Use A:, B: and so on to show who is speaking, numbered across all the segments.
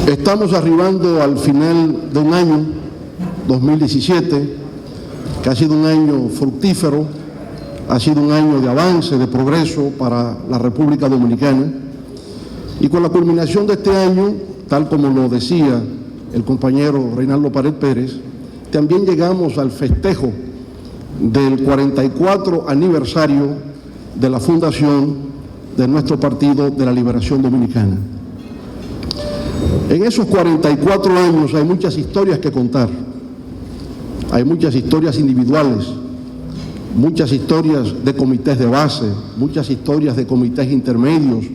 A: Estamos arribando al final de un año, 2017, que ha sido un año fructífero, ha sido un año de avance, de progreso para la República Dominicana. Y con la culminación de este año, tal como lo decía el compañero Reinaldo Pared Pérez, también llegamos al festejo del 44 aniversario de la fundación de nuestro Partido de la Liberación Dominicana. En esos 44 años hay muchas historias que contar, hay muchas historias individuales, muchas historias de comités de base, muchas historias de comités intermedios,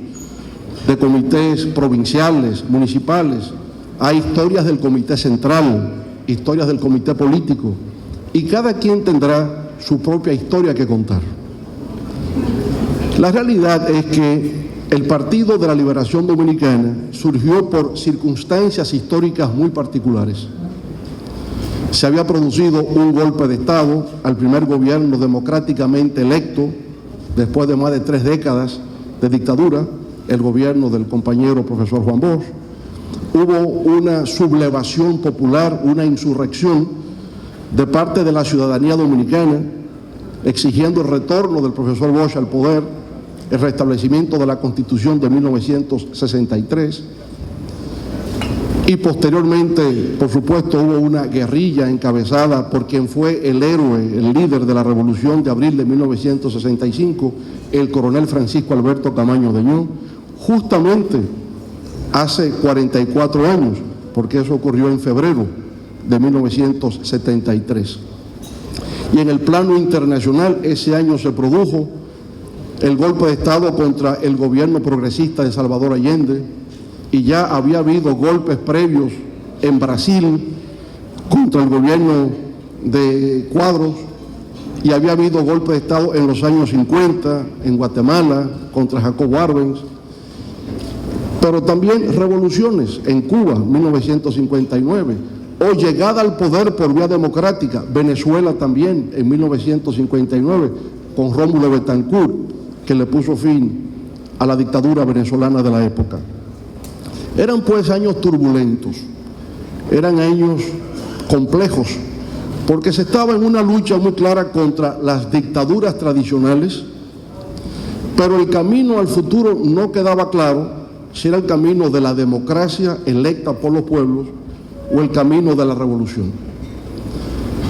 A: de comités provinciales, municipales, hay historias del comité central, historias del comité político, y cada quien tendrá su propia historia que contar. La realidad es que el Partido de la Liberación Dominicana surgió por circunstancias históricas muy particulares. Se había producido un golpe de Estado al primer gobierno democráticamente electo, después de más de 3 décadas de dictadura, el gobierno del compañero profesor Juan Bosch. Hubo una sublevación popular, una insurrección de parte de la ciudadanía dominicana, exigiendo el retorno del profesor Bosch al poder, el restablecimiento de la Constitución de 1963, y posteriormente, por supuesto, hubo una guerrilla encabezada por quien fue el héroe, el líder de la Revolución de abril de 1965, el coronel Francisco Alberto Camaño Deñó, justamente hace 44 años, porque eso ocurrió en febrero de 1973. Y en el plano internacional, ese año se produjo el golpe de Estado contra el gobierno progresista de Salvador Allende, y ya había habido golpes previos en Brasil contra el gobierno de Cuadros, y había habido golpes de Estado en los años 50 en Guatemala contra Jacobo Arbenz, pero también revoluciones en Cuba, 1959, o llegada al poder por vía democrática, Venezuela también en 1959, con Rómulo Betancourt, que le puso fin a la dictadura venezolana de la época. Eran pues años turbulentos, eran años complejos, porque se estaba en una lucha muy clara contra las dictaduras tradicionales, pero el camino al futuro no quedaba claro si era el camino de la democracia electa por los pueblos o el camino de la revolución.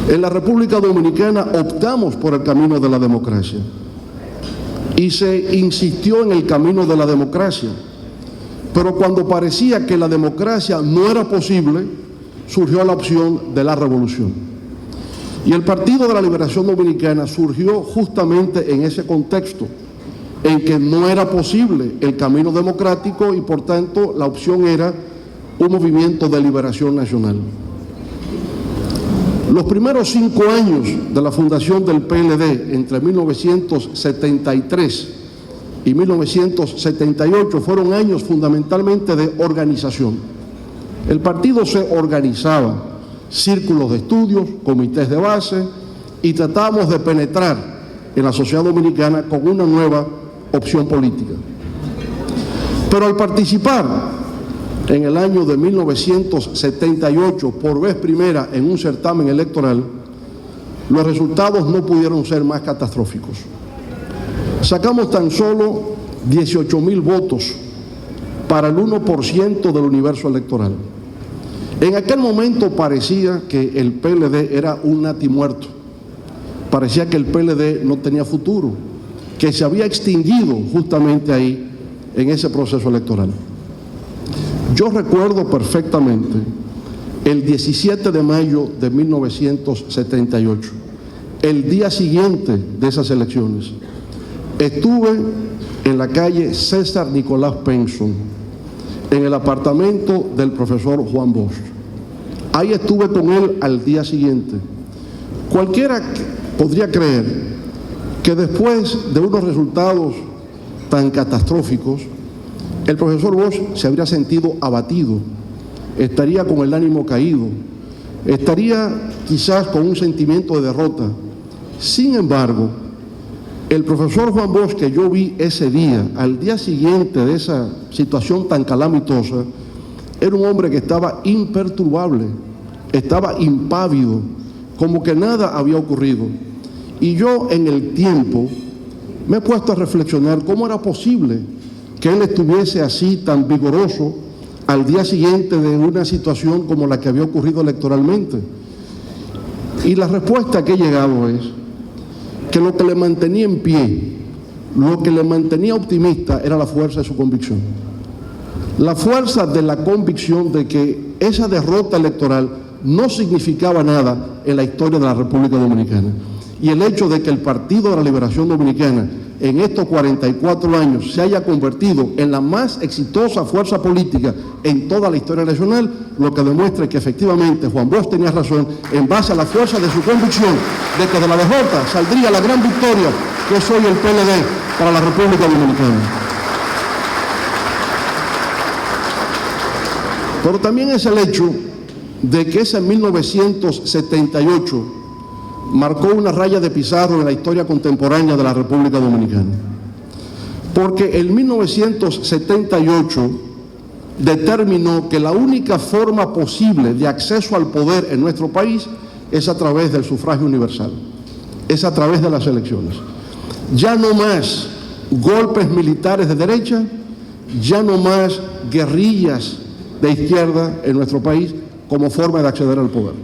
A: En la República Dominicana optamos por el camino de la democracia y se insistió en el camino de la democracia, pero cuando parecía que la democracia no era posible, surgió la opción de la revolución. Y el Partido de la Liberación Dominicana surgió justamente en ese contexto, en que no era posible el camino democrático y por tanto la opción era un movimiento de liberación nacional. Los primeros 5 años de la fundación del PLD, entre 1973 y 1978, fueron años fundamentalmente de organización. El partido se organizaba, círculos de estudios, comités de base, y tratábamos de penetrar en la sociedad dominicana con una nueva opción política. Pero al participar en el año de 1978, por vez primera en un certamen electoral, los resultados no pudieron ser más catastróficos. Sacamos tan solo 18,000 votos para el 1% del universo electoral. En aquel momento parecía que el PLD era un natimuerto, parecía que el PLD no tenía futuro, que se había extinguido justamente ahí, en ese proceso electoral. Yo recuerdo perfectamente el 17 de mayo de 1978, el día siguiente de esas elecciones. Estuve en la calle César Nicolás Penson, en el apartamento del profesor Juan Bosch. Ahí estuve con él al día siguiente. Cualquiera podría creer que después de unos resultados tan catastróficos, el profesor Bosch se habría sentido abatido, estaría con el ánimo caído, estaría quizás con un sentimiento de derrota. Sin embargo, el profesor Juan Bosch que yo vi ese día, al día siguiente de esa situación tan calamitosa, era un hombre que estaba imperturbable, estaba impávido, como que nada había ocurrido. Y yo en el tiempo me he puesto a reflexionar cómo era posible que él estuviese así tan vigoroso al día siguiente de una situación como la que había ocurrido electoralmente. Y la respuesta que he llegado es que lo que le mantenía en pie, lo que le mantenía optimista era la fuerza de su convicción. La fuerza de la convicción de que esa derrota electoral no significaba nada en la historia de la República Dominicana. Y el hecho de que el Partido de la Liberación Dominicana en estos 44 años se haya convertido en la más exitosa fuerza política en toda la historia nacional, lo que demuestra que efectivamente Juan Bosch tenía razón en base a la fuerza de su convicción de que de la derrota saldría la gran victoria que es hoy el PLD para la República Dominicana. Pero también es el hecho de que ese 1978 marcó una raya de pizarro en la historia contemporánea de la República Dominicana. Porque el 1978 determinó que la única forma posible de acceso al poder en nuestro país es a través del sufragio universal, es a través de las elecciones. Ya no más golpes militares de derecha, ya no más guerrillas de izquierda en nuestro país como forma de acceder al poder.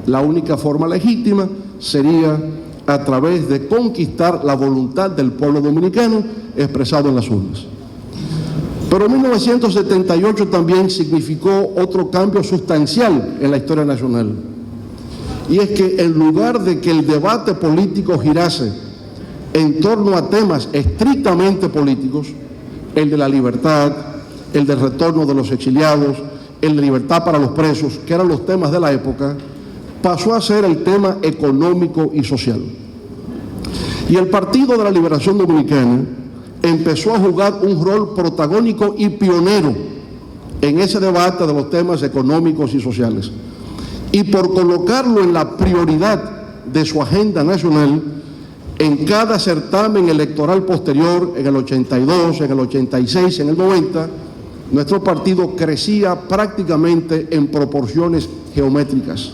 A: La única forma legítima sería a través de conquistar la voluntad del pueblo dominicano expresado en las urnas. Pero 1978 también significó otro cambio sustancial en la historia nacional. Y es que en lugar de que el debate político girase en torno a temas estrictamente políticos, el de la libertad, el del retorno de los exiliados, el de libertad para los presos, que eran los temas de la época, pasó a ser el tema económico y social. Y el Partido de la Liberación Dominicana empezó a jugar un rol protagónico y pionero en ese debate de los temas económicos y sociales. Y por colocarlo en la prioridad de su agenda nacional, en cada certamen electoral posterior, en el 82, en el 86, en el 90, nuestro partido crecía prácticamente en proporciones geométricas.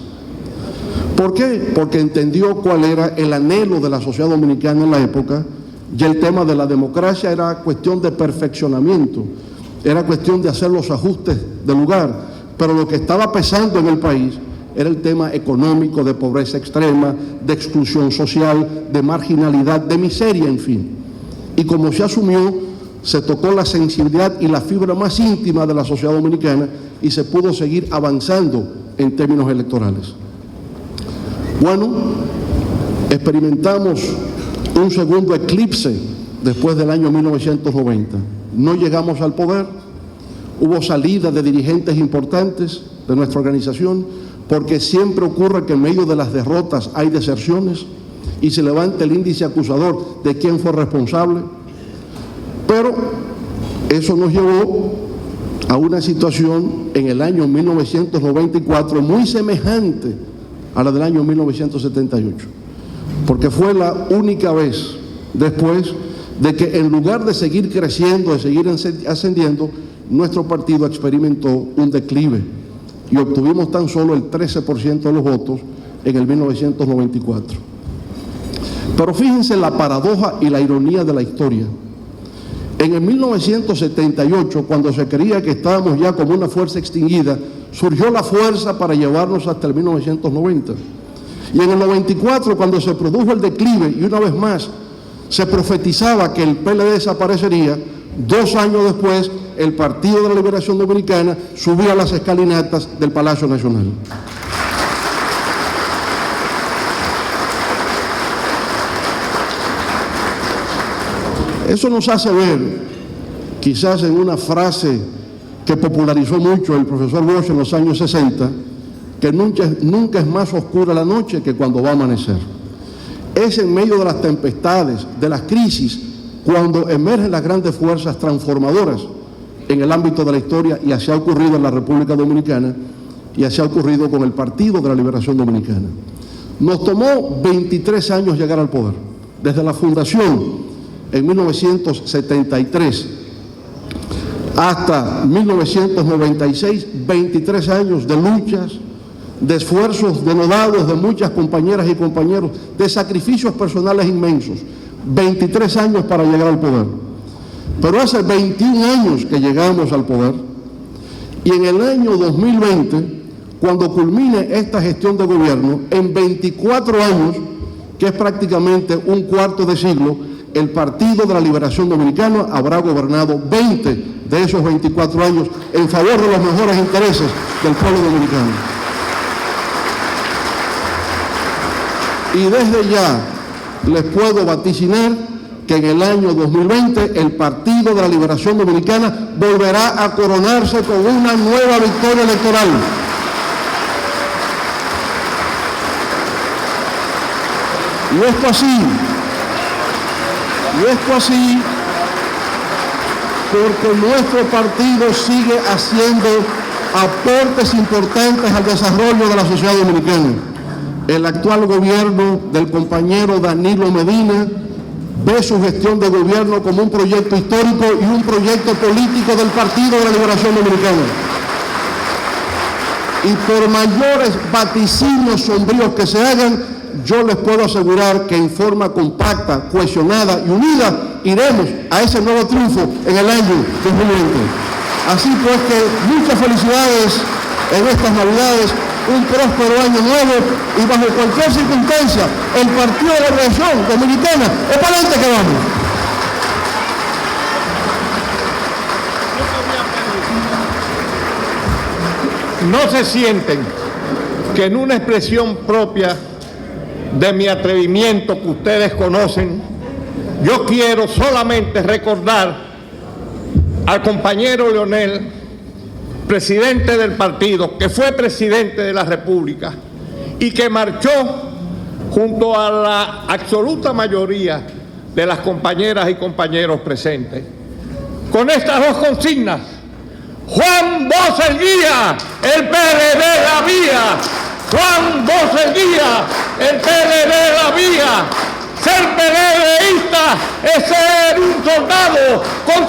A: ¿Por qué? Porque entendió cuál era el anhelo de la sociedad dominicana en la época, y el tema de la democracia era cuestión de perfeccionamiento, era cuestión de hacer los ajustes de lugar, pero lo que estaba pesando en el país era el tema económico, de pobreza extrema, de exclusión social, de marginalidad, de miseria, en fin. Y como se asumió, se tocó la sensibilidad y la fibra más íntima de la sociedad dominicana y se pudo seguir avanzando en términos electorales. Bueno, experimentamos un segundo eclipse después del año 1990. No llegamos al poder, hubo salida de dirigentes importantes de nuestra organización, porque siempre ocurre que en medio de las derrotas hay deserciones y se levanta el índice acusador de quién fue responsable. Pero eso nos llevó a una situación en el año 1994 muy semejante a la del año 1978, porque fue la única vez después de que en lugar de seguir creciendo, de seguir ascendiendo, nuestro partido experimentó un declive y obtuvimos tan solo el 13% de los votos en el 1994. Pero fíjense la paradoja y la ironía de la historia. En el 1978, cuando se creía que estábamos ya como una fuerza extinguida, surgió la fuerza para llevarnos hasta el 1990. Y en el 94, cuando se produjo el declive, y una vez más se profetizaba que el PLD desaparecería, 2 años después, el Partido de la Liberación Dominicana subía las escalinatas del Palacio Nacional. Eso nos hace ver, quizás en una frase que popularizó mucho el profesor Bosch en los años 60, que nunca es más oscura la noche que cuando va a amanecer. Es en medio de las tempestades, de las crisis, cuando emergen las grandes fuerzas transformadoras en el ámbito de la historia, y así ha ocurrido en la República Dominicana y así ha ocurrido con el Partido de la Liberación Dominicana. Nos tomó 23 años llegar al poder, desde la fundación en 1973 hasta 1996, 23 años de luchas, de esfuerzos denodados de muchas compañeras y compañeros, de sacrificios personales inmensos, 23 años para llegar al poder. Pero hace 21 años que llegamos al poder, y en el año 2020, cuando culmine esta gestión de gobierno, en 24 años, que es prácticamente un cuarto de siglo, el Partido de la Liberación Dominicana habrá gobernado 20 de esos 24 años en favor de los mejores intereses del pueblo dominicano. Y desde ya les puedo vaticinar que en el año 2020 el Partido de la Liberación Dominicana volverá a coronarse con una nueva victoria electoral. Y esto así porque nuestro partido sigue haciendo aportes importantes al desarrollo de la sociedad dominicana. El actual gobierno del compañero Danilo Medina ve su gestión de gobierno como un proyecto histórico y un proyecto político del Partido de la Liberación Dominicana. Y por mayores vaticinios sombríos que se hagan, yo les puedo asegurar que en forma compacta, cohesionada y unida iremos a ese nuevo triunfo en el año 2020. Así pues que muchas felicidades en estas Navidades, un próspero año nuevo y bajo cualquier circunstancia el Partido de la Liberación Dominicana es para adelante que vamos.
B: No se sienten que en una expresión propia de mi atrevimiento que ustedes conocen, yo quiero solamente recordar al compañero Leonel, presidente del partido, que fue presidente de la República y que marchó junto a la absoluta mayoría de las compañeras y compañeros presentes con estas dos consignas: Juan Bosch el guía, el PLD la vía. Juan Bosch el guía, el PLD la vía. Ser PLDista es ser un soldado con